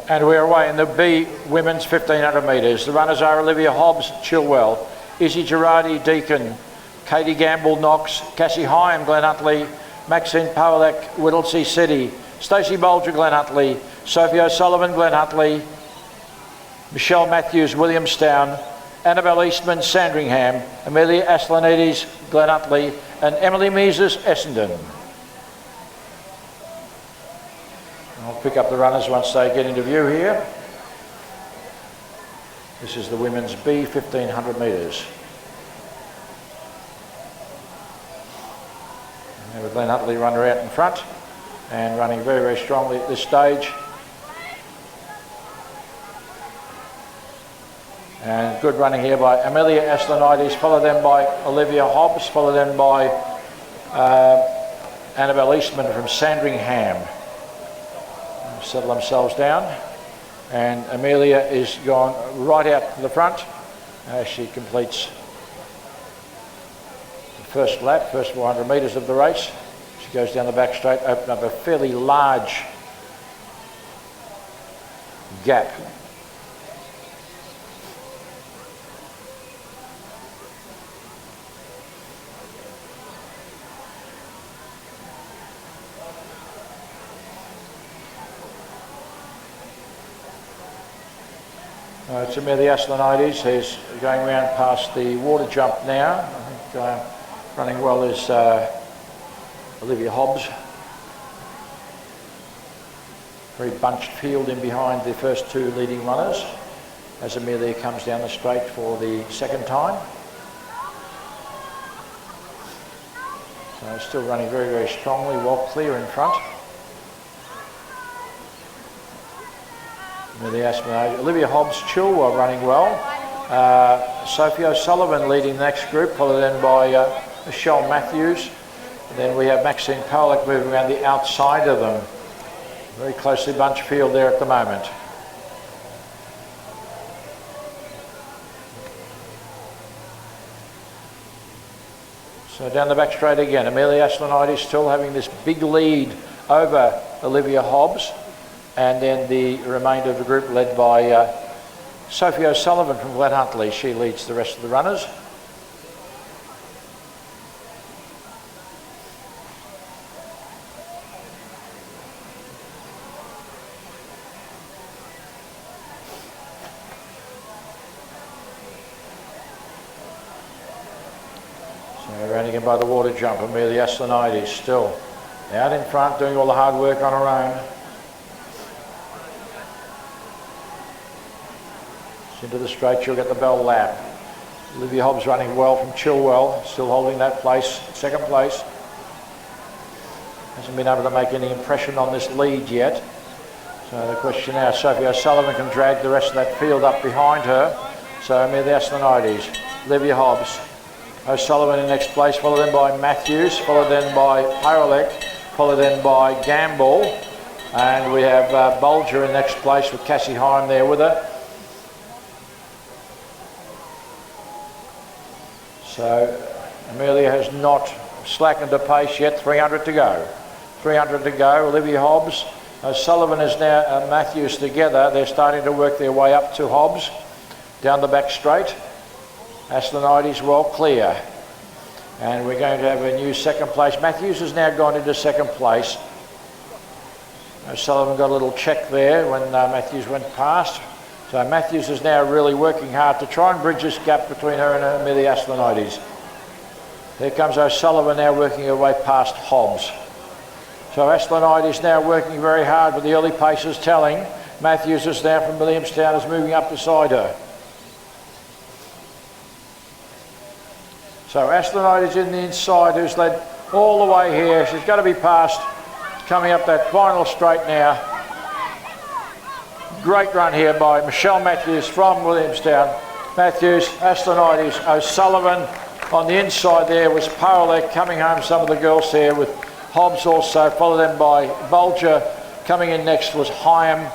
And we're away in the B women's 1500 metres. The runners are Olivia Hobbs, Chilwell, Izzy Girardi, Deacon, Katie Gamble, Knox, Cassie Hyam, Glen Huntly, Maxine Powlek, Whittlesea City, Stacey Bolger, Glen Huntly, Sophie O'Sullivan, Glen Huntly, Michelle Matthews, Williamstown, Annabelle Eastman, Sandringham, Amelia Aslanides, Glen Huntly, and Emily Meeses, Essendon. I'll pick up the runners once they get into view here. This is the women's B 1500 metres. And with Glen Huntly runner out in front and running very, very strongly at this stage. And good running here by Amelia Aslanides, followed then by Olivia Hobbs, followed then by Annabelle Eastman from Sandringham. Settle themselves down, and Amelia is gone right out to the front as she completes the first lap, first 400 metres of the race. She goes down the back straight, open up a fairly large gap. It's Amelia Aslanides who's going around past the water jump now. I think running well is Olivia Hobbs. Very bunched field in behind the first two leading runners as Amelia comes down the straight for the second time. So still running very, very strongly, well clear in front. Olivia Hobbs, Chilwell running well. Sophie O'Sullivan leading the next group, followed then by Michelle Matthews. And then we have Maxine Powlek moving around the outside of them. Very closely bunched field there at the moment. So down the back straight again, Amelia Aslanides still having this big lead over Olivia Hobbs. And then the remainder of the group led by Sophie O'Sullivan from Glen Huntly. She leads the rest of the runners. So running in by the water jump, Amelia Aslanides still out in front, doing all the hard work on her own. Into the straight, she'll get the bell lap. Olivia Hobbs running well from Chilwell, still holding that place, second place. Hasn't been able to make any impression on this lead yet. So the question now, Sophie O'Sullivan can drag the rest of that field up behind her. So Amelia Aslanides, Olivia Hobbs, O'Sullivan in next place, followed then by Matthews, followed then by Powlek, followed then by Gamble. And we have Bolger in next place with Cassie Hyam there with her. So Amelia has not slackened her pace yet, 300 to go. 300 to go, Olivia Hobbs. O'Sullivan is now Matthews together. They're starting to work their way up to Hobbs, down the back straight. Aslanides well clear. And we're going to have a new second place. Matthews has now gone into second place. O'Sullivan got a little check there when Matthews went past. So Matthews is now really working hard to try and bridge this gap between her and Amelia Aslanides. There comes O'Sullivan now working her way past Hobbs. So Aslanides now working very hard with the early paces telling. Matthews is now from Williamstown is moving up beside her. So Aslanides in the inside who's led all the way here. She's got to be past coming up that final straight now. Great run here by Michelle Matthews from Williamstown. Matthews, Aslanides, O'Sullivan on the inside there was Powlek coming home, some of the girls there with Hobbs also, followed then by Bolger. Coming in next was Hyam,